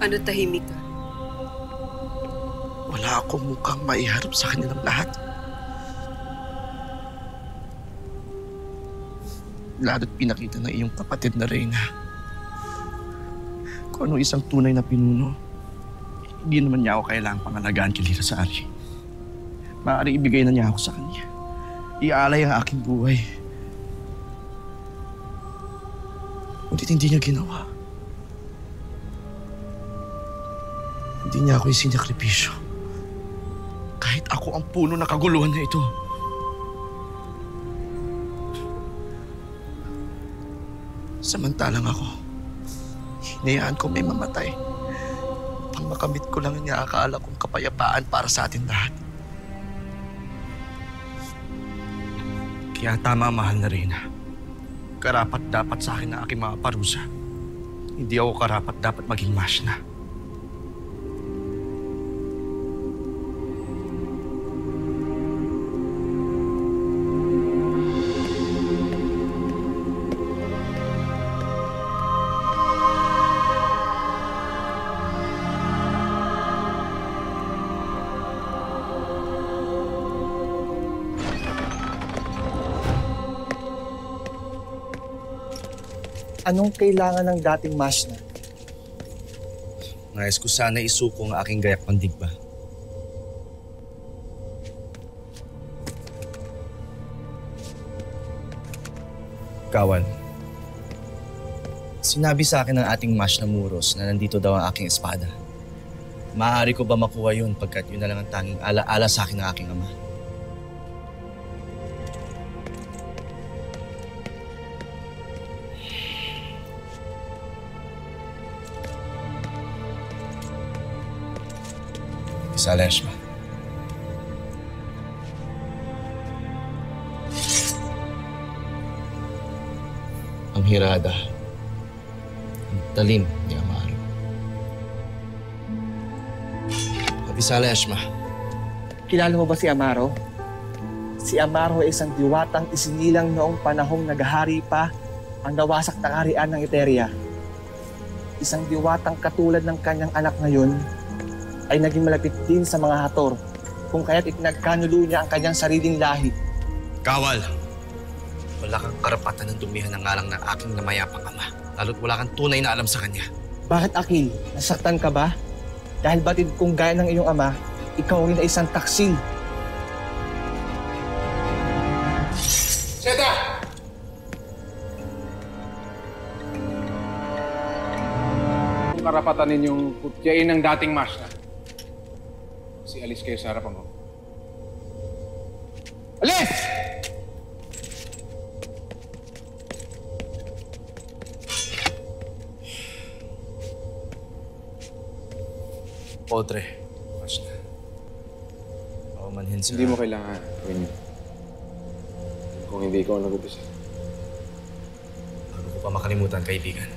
Ano tahimik ka? Wala akong mukhang maiharap sa kanilang lahat. Lalo't pinakita ng iyong kapatid na Reyna kung ano isang tunay na pinuno. Hindi naman niya ako kailangang pangalagaan kay Lira Sari. Maaari ibigay na niya ako sa kanya. Iaalay ang aking buhay. Ngunit hindi niya ginawa. Hindi niya ako isinakripisyo. Kahit ako ang puno na kaguluhan na ito. Samantalang ako, hinayaan ko may mamatay. Pang makamit ko lang ang inaakala kong kapayapaan para sa atin lahat. Kaya tama, mahal na Reyna. Karapat dapat sa akin na aking mga parusa. Hindi ako karapat dapat maging masna. Anong kailangan ng dating masna? Nais ko sana isuko ang aking gayak pandigba. Kawal, sinabi sa akin ng ating masna Muros na nandito daw ang aking espada. Maaari ko ba makuha yun pagkat yun na lang ang tanging alaala sa akin ng aking ama? Saleshma. Ang hirada, ang talim ni Amaro. Saleshma. Kilala mo ba si Amaro? Si Amaro ay isang diwatang isinilang noong panahong naghahari pa ang nawasak na kaharian ng Eteria. Isang diwatang katulad ng kanyang anak ngayon ay naging malapit din sa mga Hathor, kung kaya't ipinagkanulo niya ang kanyang sariling lahi. Kawal! Wala kang karapatan ng dumihan ng ngalang ng aking namayapang ama, lalo't wala kang tunay na alam sa kanya. Bakit, Akil? Nasaktan ka ba? Dahil batid kung gaya ng iyong ama, ikaw rin ay isang taksil. Seta! Kung karapatan ninyong putyain ng dating masna, alis kayo sa harapan ko. Alis! Podre, masna. Paumanhin sila. Hindi mo kailangan gawin yun. Kung hindi ikaw nag-upisa. Bago ko pa makalimutan, kaibigan.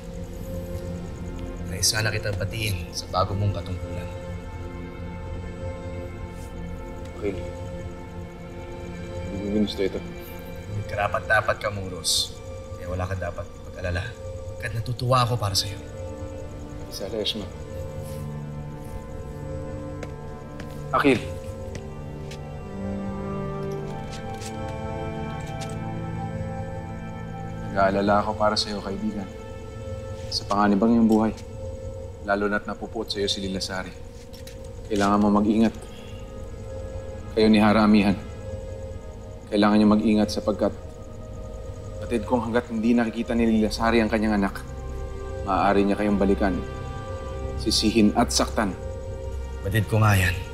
Nais sana kita batiin sa bago mong katungkulan. Okay. Hindi mo gusto ito. Karapat-dapat ka, Muros. Kaya wala ka dapat mag-alala. Kahit natutuwa ako para sa'yo. Saleshma. Akil. Nag-aalala ako para sa'yo, kaibigan. Sa panganibang iyong buhay. Lalo na't napupuot sa'yo si Lila Sari. Kailangan mo mag-ingat. Kayo ni Hara Amihan. Kailangan niyo mag-ingat sapagkat batid kong hanggat hindi nakikita ni Lila Sari ang kanyang anak, maaari niya kayong balikan, sisihin at saktan. Batid ko nga yan.